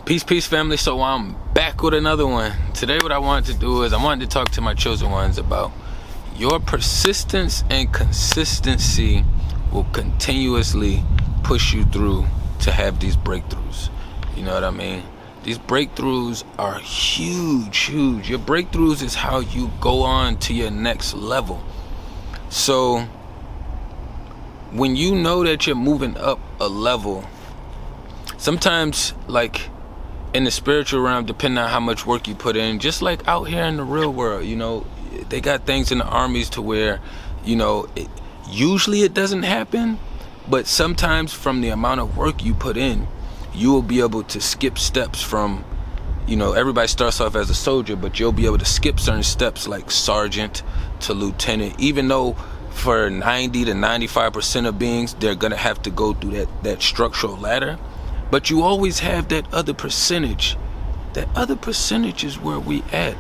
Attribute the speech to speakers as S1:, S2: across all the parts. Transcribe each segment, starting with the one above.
S1: Peace, family. So I'm back with another one. Today what I wanted to do is I wanted to talk to my chosen ones about your persistence and consistency will continuously push you through to have these breakthroughs. You know what I mean? These breakthroughs are huge. Your breakthroughs is how you go on to your next level. So when you know that you're moving up a level, sometimes, like in the spiritual realm, depending on how much work you put in, just like out here in the real world, you know, they got things in the armies to where, you know, usually it doesn't happen, but sometimes from the amount of work you put in, you will be able to skip steps from, you know, everybody starts off as a soldier, but you'll be able to skip certain steps like sergeant to lieutenant, even though for 90 to 95% of beings, they're going to have to go through that structural ladder. But you always have that other percentage. That other percentage is where we at.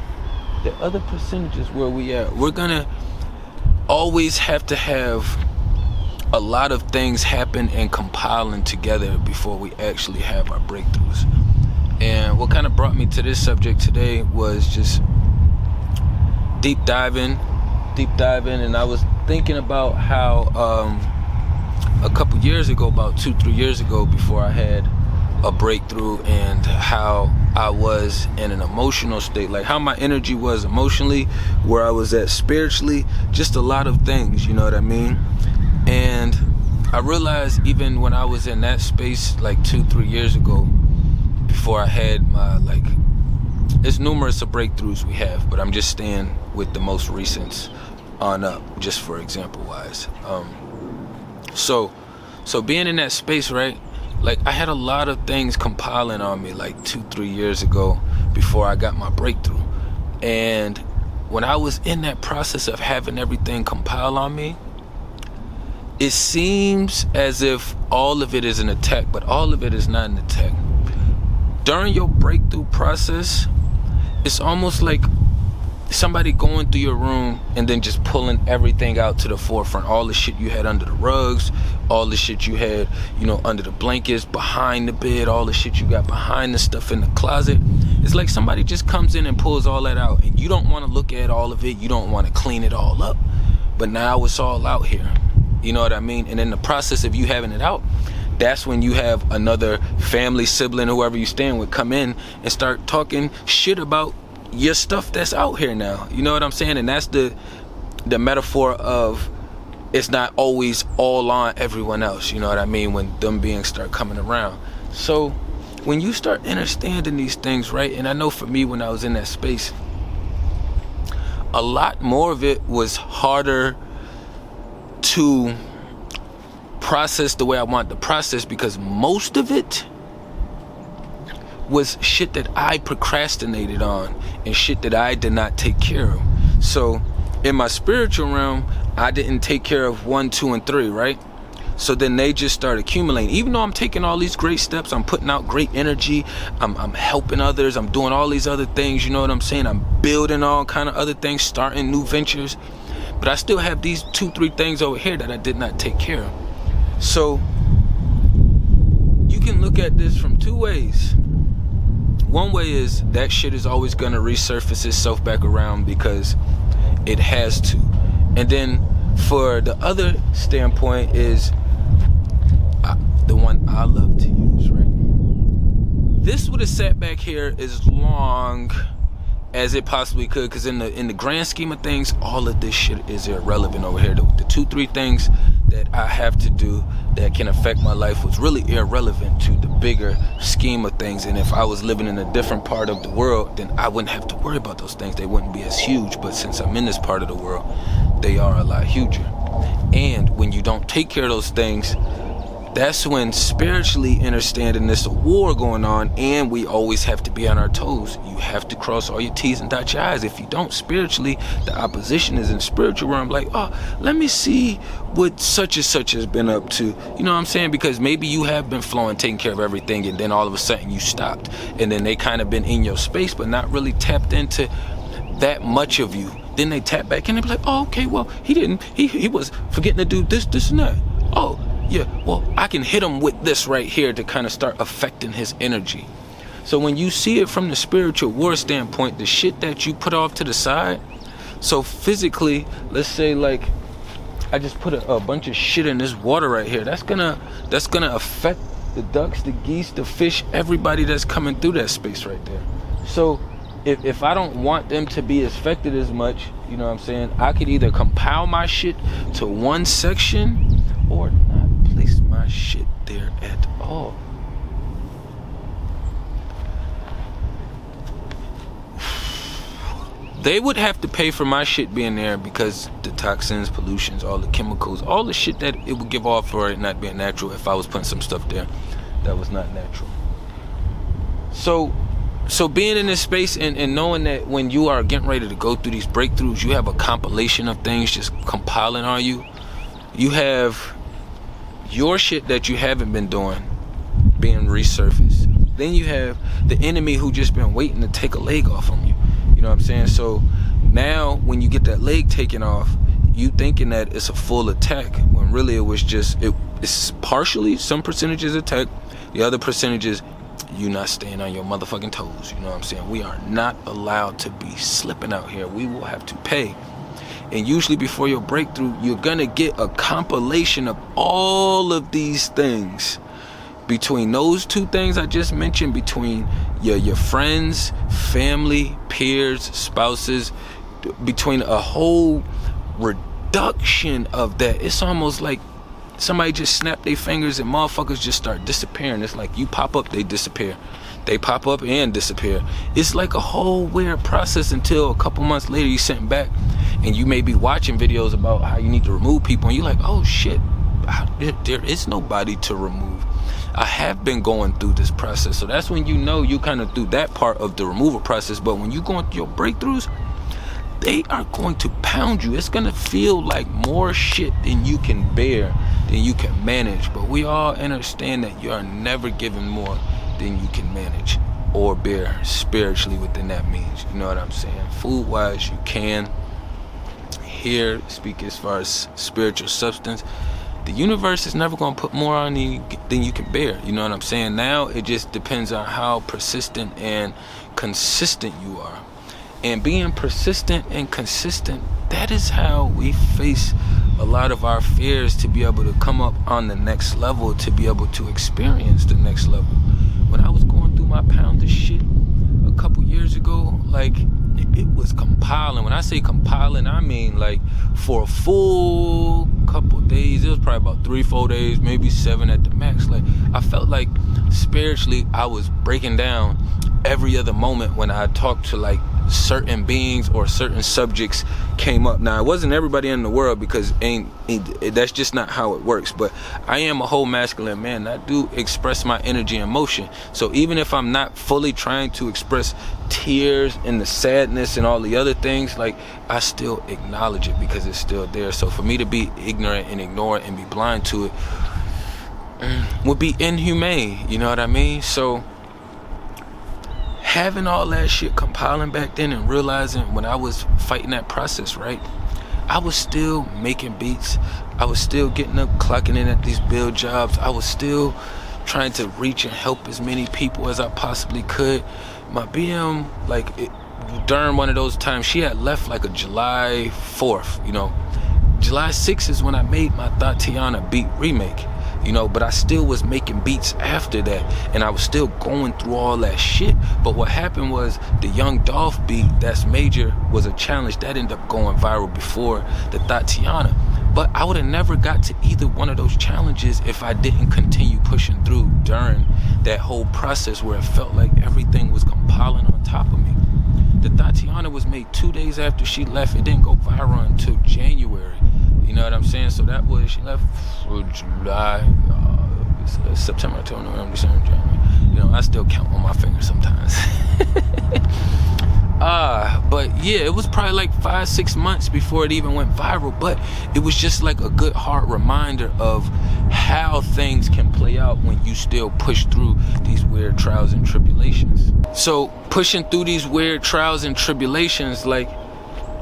S1: The other percentage is where we at. We're going to always have to have a lot of things happen and compiling together before we actually have our breakthroughs. And what kind of brought me to this subject today was just deep diving, and I was thinking about how a couple years ago, about 2-3 years ago, before I had a breakthrough, and how I was in an emotional state, like how my energy was emotionally, where I was at spiritually, just a lot of things, you know what I mean? And I realized even when I was in that space like 2-3 years ago, before I had my, like, it's numerous of breakthroughs we have, but I'm just staying with the most recent on up, just for example wise. So being in that space, right? Like I had a lot of things compiling on me like 2-3 years ago before I got my breakthrough. And when I was in that process of having everything compile on me, it seems as if all of it is an attack, but all of it is not an attack. During your breakthrough process, it's almost like somebody going through your room and then just pulling everything out to the forefront. All the shit you had under the rugs, all the shit you had, you know, under the blankets, behind the bed, all the shit you got behind the stuff in the closet. It's like somebody just comes in and pulls all that out, and you don't want to look at all of it. You don't want to clean it all up. But now it's all out here. You know what I mean? And in the process of you having it out, that's when you have another family, sibling, whoever you stand with, come in and start talking shit about your stuff that's out here now. You know what I'm saying? And that's the metaphor of it's not always all on everyone else. You know what I mean? When them beings start coming around. So when you start understanding these things, right? And I know for me, when I was in that space, a lot more of it was harder to process the way I wanted to process, because most of it was shit that I procrastinated on and shit that I did not take care of. So in my spiritual realm, I didn't take care of 1, 2, and 3, right? So then they just start accumulating. Even though I'm taking all these great steps, I'm putting out great energy, I'm helping others, I'm doing all these other things, you know what I'm saying? I'm building all kind of other things, starting new ventures. But I still have these 2-3 things over here that I did not take care of. So you can look at this from 2 ways. One way is that shit is always going to resurface itself back around because it has to. And then for the other standpoint is the one I love to use, right? This would have sat back here as long as it possibly could, because in the grand scheme of things, all of this shit is irrelevant over here. The 2-3 things that I have to do that can affect my life was really irrelevant to the bigger scheme of things. And if I was living in a different part of the world, then I wouldn't have to worry about those things. They wouldn't be as huge. But since I'm in this part of the world, they are a lot huger. And when you don't take care of those things, that's when spiritually understanding there's a war going on, and we always have to be on our toes. You have to cross all your T's and dot your I's. If you don't spiritually, the opposition is in spiritual realm, like, oh, let me see what such and such has been up to. You know what I'm saying? Because maybe you have been flowing, taking care of everything, and then all of a sudden you stopped. And then they kind of been in your space, but not really tapped into that much of you. Then they tap back and they be like, oh, okay, well, he was forgetting to do this, and that. Oh, yeah, well, I can hit him with this right here to kind of start affecting his energy. So when you see it from the spiritual war standpoint, the shit that you put off to the side, so physically, let's say like I just put a bunch of shit in this water right here, that's gonna affect the ducks, the geese, the fish, everybody that's coming through that space right there. So if I don't want them to be affected as much, you know what I'm saying, I could either compile my shit to one section or not place my shit there at all. They would have to pay for my shit being there because the toxins, pollutions, all the chemicals, all the shit that it would give off for it not being natural if I was putting some stuff there that was not natural. So being in this space and knowing that when you are getting ready to go through these breakthroughs, you have a compilation of things just compiling on you. You have your shit that you haven't been doing being resurfaced. Then you have the enemy who just been waiting to take a leg off from you. You know what I'm saying? So now when you get that leg taken off, you thinking that it's a full attack when really it was just, it's partially some percentages attack, the other percentages you not staying on your motherfucking toes. You know what I'm saying? We are not allowed to be slipping out here. We will have to pay. And usually before your breakthrough, you're gonna get a compilation of all of these things. Between those two things I just mentioned, between your friends, family, peers, spouses, between a whole reduction of that, it's almost like somebody just snapped their fingers and motherfuckers just start disappearing. It's like you pop up, they disappear. They pop up and disappear. It's like a whole weird process until a couple months later you sitting back and you may be watching videos about how you need to remove people and you're like, oh shit, there is nobody to remove. I have been going through this process. So that's when you know you kind of through that part of the removal process. But when you're going through your breakthroughs, they are going to pound you. It's going to feel like more shit than you can bear, than you can manage. But we all understand that you are never given more than you can manage or bear spiritually within that means. You know what I'm saying? Food-wise, you can. Here, speak as far as spiritual substance. The universe is never going to put more on you than you can bear. You know what I'm saying? Now it just depends on how persistent and consistent you are. And being persistent and consistent, that is how we face a lot of our fears to be able to come up on the next level, to be able to experience the next level. When I was going through my pound of shit a couple years ago, like it was compiling. When I say compiling, I mean like for a full couple days. It was probably about 3-4 days, maybe 7 at the max. Like I felt like spiritually I was breaking down every other moment when I talked to like certain beings or certain subjects came up. Now it wasn't everybody in the world because that's just not how it works, but I am a whole masculine man. I do express my energy and emotion. So even if I'm not fully trying to express tears and the sadness and all the other things, like I still acknowledge it because it's still there. So for me to be ignorant and ignore it and be blind to it would be inhumane, you know what I mean? So having all that shit compiling back then and realizing when I was fighting that process, right, I was still making beats. I was still getting up, clocking in at these build jobs. I was still trying to reach and help as many people as I possibly could. My BM, during one of those times, she had left like a July 4th, you know. July 6th is when I made my Tatiana beat remake. You know, but I still was making beats after that, and I was still going through all that shit. But what happened was the Young Dolph beat, that's major, was a challenge that ended up going viral before the Tatiana. But I would have never got to either one of those challenges if I didn't continue pushing through during that whole process where it felt like everything was compiling on top of me. The Tatiana was made 2 days after she left. It didn't go viral until January. You know what I'm saying? So that was, she left for July, September, October, November, December, January. You know, I still count on my fingers sometimes. But yeah, it was probably like 5-6 months before it even went viral. But it was just like a good hard reminder of how things can play out when you still push through these weird trials and tribulations. So pushing through these weird trials and tribulations, like,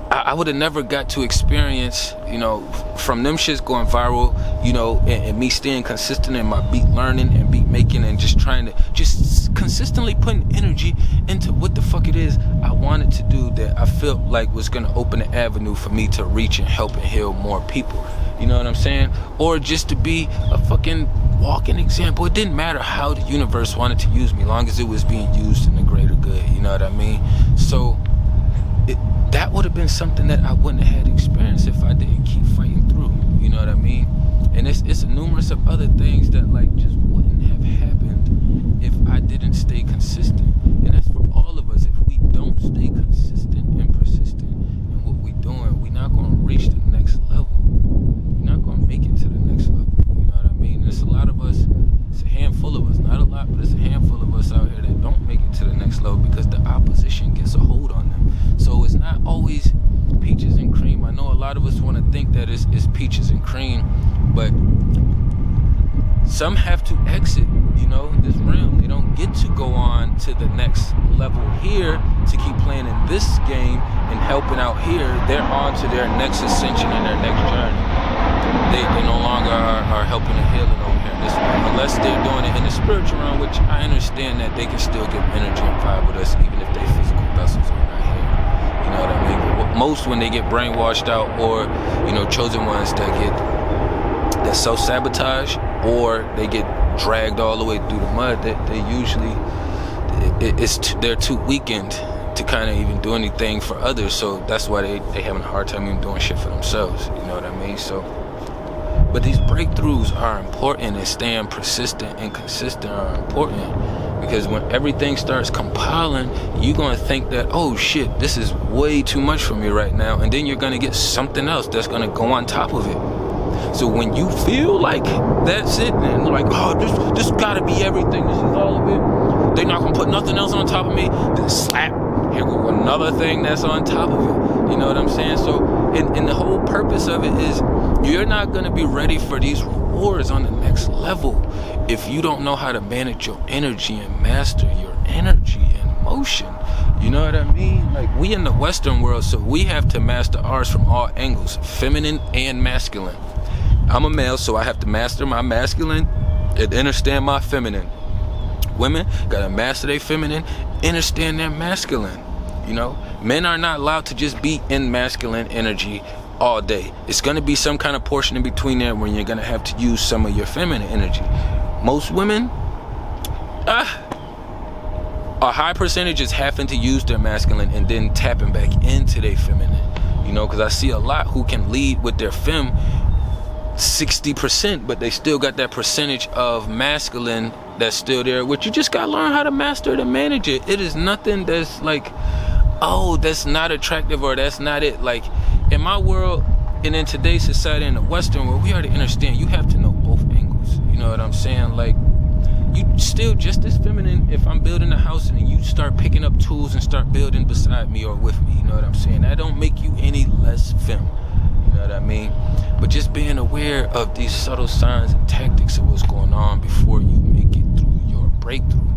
S1: I would have never got to experience, you know, from them shits going viral, you know, and me staying consistent in my beat learning and beat making and just trying to just consistently putting energy into what the fuck it is I wanted to do that I felt like was gonna open an avenue for me to reach and help and heal more people. You know what I'm saying? Or just to be a fucking walking example. It didn't matter how the universe wanted to use me, long as it was being used in the greater good. You know what I mean? So that would have been something that I wouldn't have had experience if I didn't keep fighting through. You know what I mean? And it's numerous of other things that like just wouldn't have happened if I didn't stay consistent. And that's for all of us. If we don't stay consistent and persistent in what we're doing, we're not going to reach the next level. We're not going to make it to the next level. You know what I mean? There's a lot of us, it's a handful of us, not a lot, but it's a handful of us out here that don't make it to the next level because the opposition gets a hold on them. So it's not always peaches and cream. I know a lot of us want to think that it's peaches and cream, but some have to exit, you know, this realm. They don't get to go on to the next level here to keep playing in this game and helping out here. They're on to their next ascension and their next journey. They no longer are helping and healing over here this way, unless they're doing it in the spiritual realm, which I understand that they can still give energy and vibe with us even if their physical vessels are not here. You know what I mean? But most when they get brainwashed out, or you know, chosen ones that self-sabotage, or they get dragged all the way through the mud, that they usually they're too weakened to kind of even do anything for others. So that's why they having a hard time even doing shit for themselves. You know what I mean? So, but these breakthroughs are important, and staying persistent and consistent are important, because when everything starts compiling, you're going to think that, oh shit, this is way too much for me right now, and then you're going to get something else that's going to go on top of it. So when you feel like that's it, and like, oh, this gotta be everything, this is all of it, they're not gonna put nothing else on top of me, then slap, here go another thing that's on top of it. You know what I'm saying? So, and the whole purpose of it is, you're not gonna be ready for these rewards on the next level if you don't know how to manage your energy and master your energy and motion. You know what I mean? Like, we in the Western world, so we have to master ours from all angles, feminine and masculine. I'm a male, so I have to master my masculine and understand my feminine. Women gotta master their feminine, understand their masculine. You know, men are not allowed to just be in masculine energy all day. It's gonna be some kind of portion in between there when you're gonna have to use some of your feminine energy. Most women, a high percentage is having to use their masculine and then tapping back into their feminine. You know, because I see a lot who can lead with their fem 60%, but they still got that percentage of masculine that's still there, which you just gotta learn how to master it and manage it. It is nothing that's like, oh, that's not attractive or that's not it. Like, in my world and in today's society, in the Western world, we already understand you have to know both angles. You know what I'm saying? Like, you still just as feminine if I'm building a house and you start picking up tools and start building beside me or with me. You know what I'm saying? That don't make you any less femme. You know what I mean? But just being aware of these subtle signs and tactics of what's going on before you make it through your breakthrough.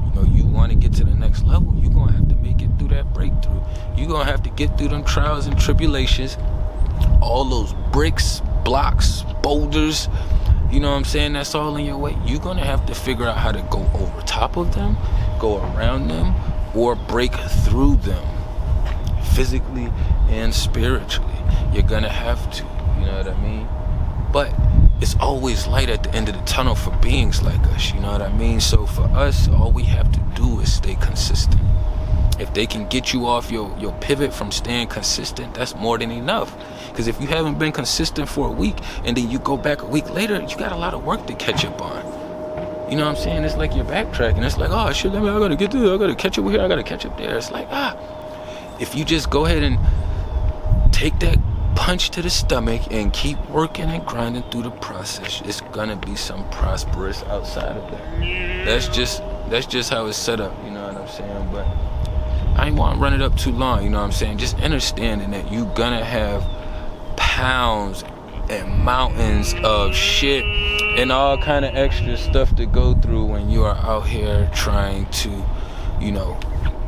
S1: You know, you want to get to the next level, you're going to have to make it through that breakthrough. You're going to have to get through them trials and tribulations, all those bricks, blocks, boulders, you know what I'm saying, that's all in your way. You're going to have to figure out how to go over top of them, go around them, or break through them, physically and spiritually. You're going to have to. You know what I mean? But it's always light at the end of the tunnel for beings like us. You know what I mean? So for us, all we have to do is stay consistent. If they can get you off your pivot from staying consistent, that's more than enough. Because if you haven't been consistent for a week and then you go back a week later, you got a lot of work to catch up on. You know what I'm saying? It's like you're backtracking. It's like, oh shit, I gotta get through. I gotta catch up here. I gotta catch up there. It's like, if you just go ahead and take that punch to the stomach and keep working and grinding through the process, it's gonna be some prosperous outside of that. That's just how it's set up, you know what I'm saying? But I ain't want to run it up too long, you know what I'm saying? Just understanding that you gonna have pounds and mountains of shit and all kind of extra stuff to go through when you are out here trying to, you know,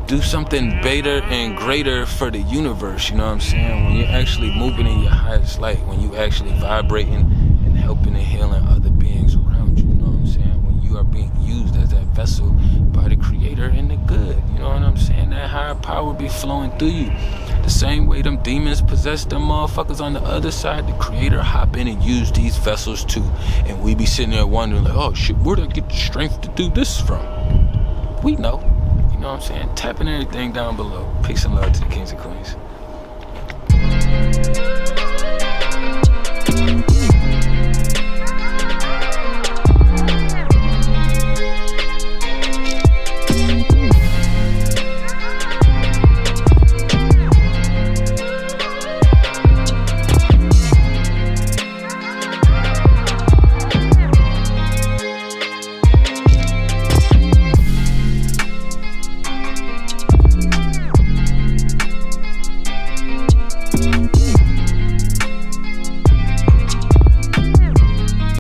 S1: do something better and greater for the universe, you know what I'm saying? When you're actually moving in your highest light, when you actually vibrating and helping and healing other beings around you, you know what I'm saying? When you are being used as that vessel by the Creator and the good. You know what I'm saying? That higher power be flowing through you. The same way them demons possess them motherfuckers on the other side, the Creator hop in and use these vessels too. And we be sitting there wondering like, oh shit, where'd I get the strength to do this from? We know. You know what I'm saying? Tapping everything down below. Peace and love to the kings and queens.